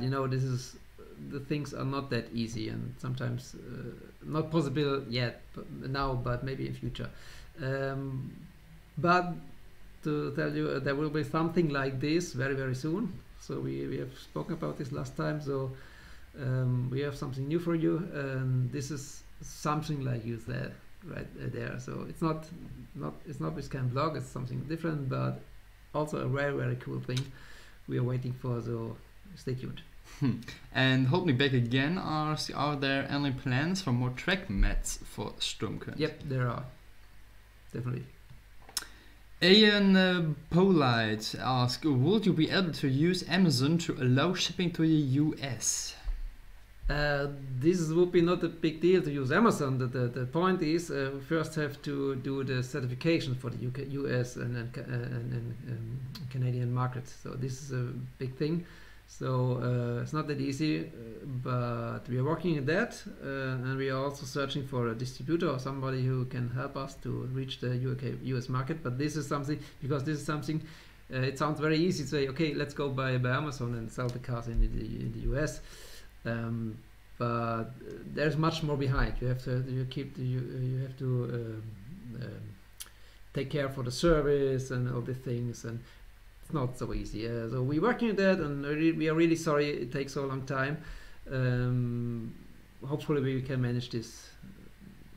S2: the things are not that easy, and sometimes not possible yet now, but maybe in future. But to tell you, there will be something like this very, very soon. So we have spoken about this last time. So we have something new for you, and this is something like you said right there. So it's not with Scan Block. It's something different, but also a very, very cool thing we are waiting for. So stay tuned.
S1: And hold me back again. Are there any plans for more track mats for Sturmkind?
S2: Yep, there are. Definitely.
S1: Ian Polite asks, would you be able to use Amazon to allow shipping to the US?
S2: This would be not a big deal to use Amazon. The point is, we first have to do the certification for the US and Canadian market. So this is a big thing. So it's not that easy, but we are working on that, and we are also searching for a distributor or somebody who can help us to reach the US market. But this is something, it sounds very easy to say, okay, let's go by Amazon and sell the cars in the US. But there's much more behind. You have to take care for the service and all the things, and it's not so easy. So we're working on that, and we are really sorry it takes so long time. Hopefully we can manage this.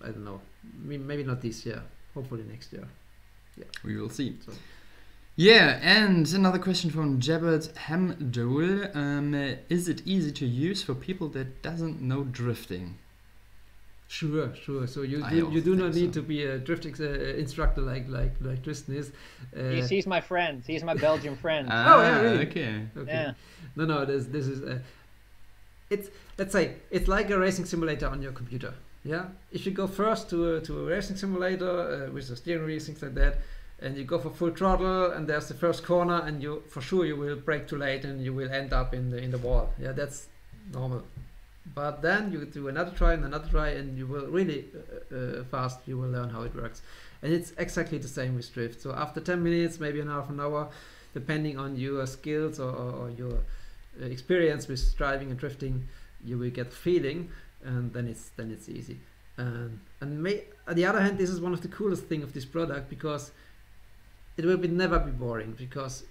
S2: I don't know. Maybe not this year. Hopefully next year. Yeah.
S1: We will see.
S2: So.
S1: Yeah, and another question from Jabbat Hamdul. Is it easy to use for people that doesn't know drifting?
S2: Sure. So you do not need to be a drift instructor like Tristan is.
S3: He's my friend. He's my Belgian friend.
S2: Oh yeah, really?
S3: Yeah.
S2: No. This is. Let's say it's like a racing simulator on your computer. Yeah. If you go first to a racing simulator with a steering wheel, things like that, and you go for full throttle, and there's the first corner, and you will brake too late, and you will end up in the wall. Yeah, that's normal. But then you do another try, and you will really fast. You will learn how it works, and it's exactly the same with drift. So after 10 minutes, maybe half an hour, depending on your skills or your experience with driving and drifting, you will get a feeling, and then it's easy. And on the other hand, this is one of the coolest things of this product, because it will never be boring, because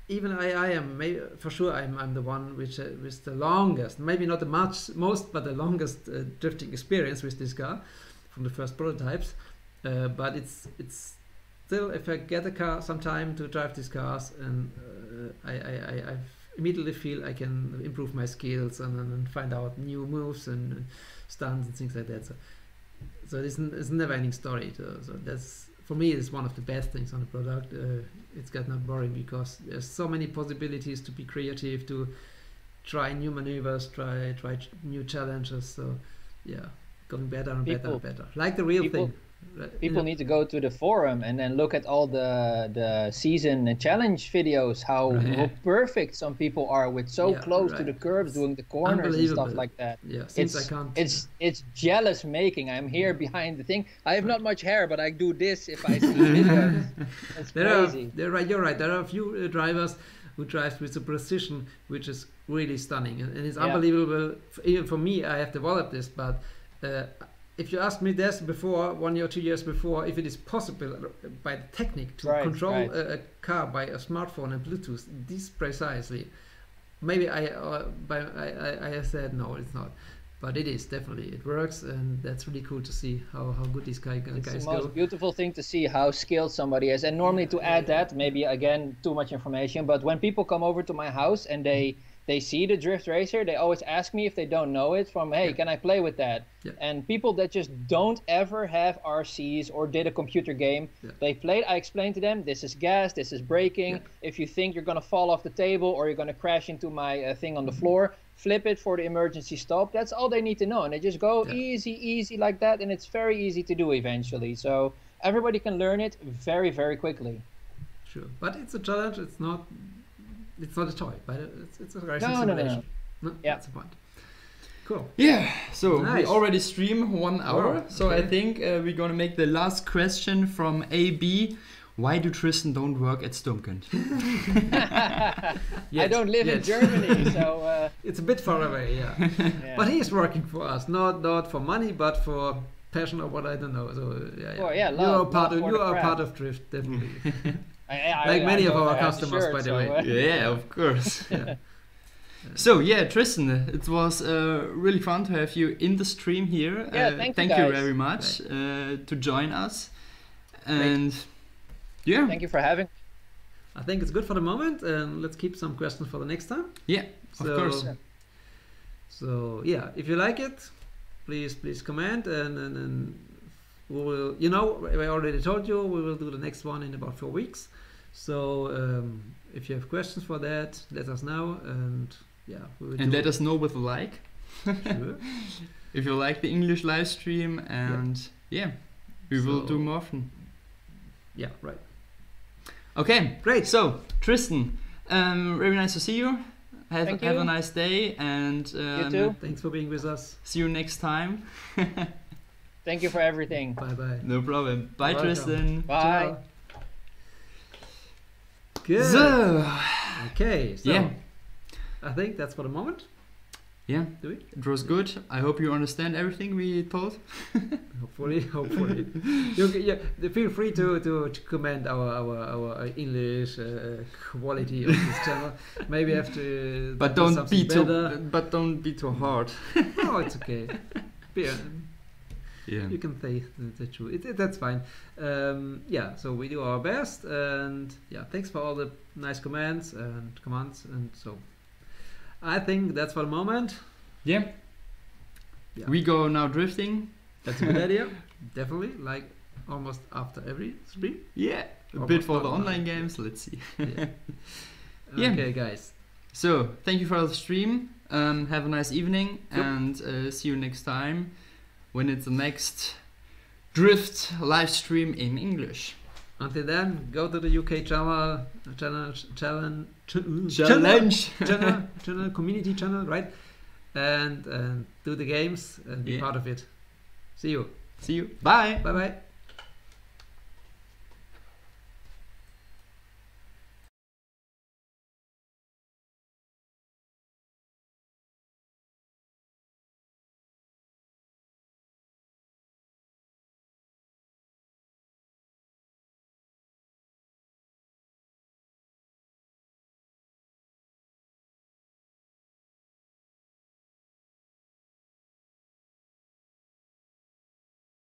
S2: even I am for sure I'm the one with the longest, maybe not the most, but the longest drifting experience with this car from the first prototypes. But it's still, if I get a car some time to drive these cars, and I immediately feel I can improve my skills and find out new moves and stunts and things like that. So it's a never-ending story. So that's, for me, it's one of the best things on the product. It's got not boring, because there's so many possibilities to be creative, to try new maneuvers, try new challenges. So yeah, going better and better and better, like the real thing.
S3: People need to go to the forum and then look at all the season and challenge videos, how perfect some people are with close to the curves, doing the corners and stuff like that.
S2: Yeah, since I can't.
S3: It's jealous making. I'm here behind the thing. I have not much hair, but I do this if I see videos. It's crazy.
S2: You're right. There are a few drivers who drive with a precision which is really stunning, and it's unbelievable. Even for me, I have developed this, but if you asked me this before, 1 or 2 years before, if it is possible by the technique to control a car by a smartphone and Bluetooth this precisely, maybe I said no, it's not. But it is, definitely. It works, and that's really cool to see how good these guys go.
S3: It's the most beautiful thing to see how skilled somebody is. And normally, to add that, maybe again, too much information, but when people come over to my house and they see the Drift Racer, they always ask me, if they don't know it, hey, can I play with that? Yeah. And people that just don't ever have RCs or did a computer game, they played, I explained to them, this is gas, this is braking. If you think you're going to fall off the table or you're going to crash into my thing on the floor, flip it for the emergency stop. That's all they need to know. And they just go easy like that, and it's very easy to do eventually. So everybody can learn it very, very quickly.
S2: Sure, but it's a challenge. It's not a toy, but it's a racing
S3: No, no, no,
S2: simulation.
S3: no.
S2: No,
S3: Yeah.
S2: that's the point. Cool.
S1: Yeah, so we
S2: Nice.
S1: already stream 1 hour.
S2: Wow,
S1: So I
S2: okay.
S1: think we're gonna make the last question from AB. Why do Tristan don't work at Sturmkind?
S3: I
S2: Yet,
S3: don't live in
S2: yet.
S3: Germany, so
S2: It's a bit far away, yeah.
S3: yeah.
S2: But he is working for us, not for money, but for passion or what I don't know. So yeah,
S3: For, yeah,
S2: you
S3: love-
S2: are part
S3: love
S2: of
S3: for
S2: you
S3: the
S2: are
S3: craft.
S2: part of Drift, definitely.
S3: I
S2: Like many of
S3: don't
S2: our
S3: have the
S2: customers,
S3: shirt,
S2: by the
S3: so,
S2: way.
S1: Yeah, of course.
S2: Yeah.
S1: So yeah, Tristan, it was really fun to have you in the stream here.
S3: Yeah, thank you, guys.
S1: very much to join us. And yeah,
S3: Thank you for having.
S2: I think it's good for the moment, and let's keep some questions for the next time.
S1: yeah, of
S2: So-
S1: course.
S2: So yeah, if you like it, please comment, and we will. You know, I already told you we will do the next one in about 4 weeks. So if you have questions for that, let us know, and yeah, we will
S1: And
S2: do
S1: let us know with a like
S2: Sure.
S1: if you like the English live stream. And yeah, we will
S2: So-
S1: do more often.
S2: Yeah, right.
S1: Okay,
S2: Great.
S1: so Tristan, very nice to see you. Have
S3: Thank
S1: a
S3: you.
S1: nice day, and
S3: You too.
S2: Thanks for being with us.
S1: see you next time.
S3: Thank you for everything.
S2: Bye bye.
S1: No problem. Bye,
S2: Welcome.
S1: Tristan.
S3: Bye.
S2: Good.
S1: So,
S2: Okay. So
S1: yeah,
S2: I think that's for the moment.
S1: yeah,
S2: Do we?
S1: it was good. I hope you understand everything we told.
S2: Hopefully. You feel free to comment our English quality of this channel. Maybe have to.
S1: But
S2: do
S1: don't
S2: something
S1: be too.
S2: better.
S1: But don't be too hard.
S2: No, it's okay. Yeah,
S1: Yeah.
S2: you can say the truth. That's fine. Yeah, so we do our best, and yeah, thanks for all the nice comments, and so I think that's for the moment.
S1: Yeah.
S2: Yeah.
S1: We go now drifting.
S2: That's a good idea. Definitely, like almost after every stream.
S1: Yeah. A
S2: Or
S1: bit
S2: what-
S1: for the
S2: what-
S1: online games. Let's see.
S2: Yeah.
S1: Yeah.
S2: Okay, guys.
S1: So thank you for the stream. Have a nice evening,
S2: Yep.
S1: and see you next time when it's the next drift live stream in English.
S2: Until then, go to the UK channel, community channel, right? And do the games and be
S1: Yeah.
S2: part of it. See you.
S1: See you. Bye.
S2: Bye bye.